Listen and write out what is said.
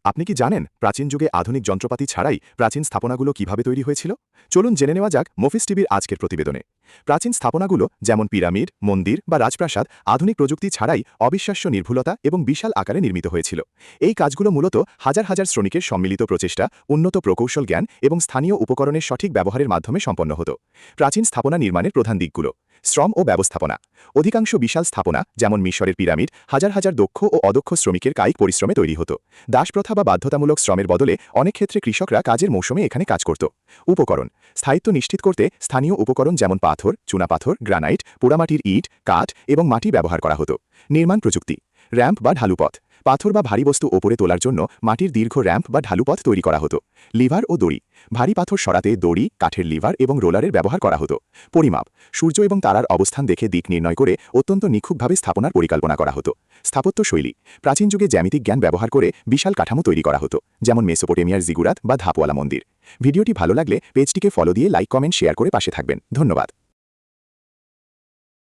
আপনি কি জানেন প্রাচীন যুগে আধুনিক যন্ত্রপাতি ছাড়াই প্রাচীন স্থাপনাগুলো কিভাবে তৈরি হয়েছিল? চলুন জেনে নেওয়া যাক মফিস টিভির আজকের প্রতিবেদনে। প্রাচীন স্থাপনাগুলো যেমন পিরামিড, মন্দির বা রাজপ্রাসাদ আধুনিক প্রযুক্তি ছাড়াই অবিশ্বাস্য নির্ভুলতা এবং বিশাল আকারে নির্মিত হয়েছিল। এই কাজগুলো মূলত হাজার হাজার শ্রমিকের সম্মিলিত প্রচেষ্টা, উন্নত প্রকৌশল জ্ঞান এবং স্থানীয় উপকরণের সঠিক ব্যবহারের মাধ্যমে সম্পন্ন হতো। প্রাচীন স্থাপনা নির্মাণের প্রধান দিকগুলো: শ্রম ও ব্যবস্থাপনা। অধিকাংশ বিশাল স্থাপনা যেমন মিশরের পিরামিড হাজার হাজার দক্ষ ও অদক্ষ শ্রমিকের কায়িক পরিশ্রমে তৈরি হতো। দাসপ্রথা বা বাধ্যতামূলক শ্রমের বদলে অনেক ক্ষেত্রে কৃষকরা কাজের মৌসুমে এখানে কাজ করত। উপকরণ: স্থায়িত্ব নিশ্চিত করতে স্থানীয় উপকরণ যেমন পাথর, চুনাপাথর, গ্রানাইট, পোড়ামাটির ইট, কাঠ এবং মাটি ব্যবহার করা হতো। নির্মাণ প্রযুক্তি: র্যাম্প বা ঢালুপথ। পাথর বা ভারী বস্তু ওপরে তোলার জন্য মাটির দীর্ঘ র্যাম্প বা ঢালুপথ তৈরি করা হতো। লিভার ও দড়ি। ভারী পাথর সরাতে দড়ি, কাঠের লিভার এবং রোলারের ব্যবহার করা হতো। পরিমাপ: সূর্য এবং তারার অবস্থান দেখে দিক নির্ণয় করে অত্যন্ত নিখুঁতভাবে স্থাপনার পরিকল্পনা করা হতো। স্থাপত্য শৈলী: প্রাচীন যুগে জ্যামিতিক জ্ঞান ব্যবহার করে বিশাল কাঠামো তৈরি করা হতো, যেমন মেসোপটেমিয়ার জিগুরাত বা ধাপওয়ালা মন্দির। ভিডিওটি ভালো লাগলে পেজটিকে ফলো দিয়ে লাইক, কমেন্ট, শেয়ার করে পাশে থাকবেন। ধন্যবাদ।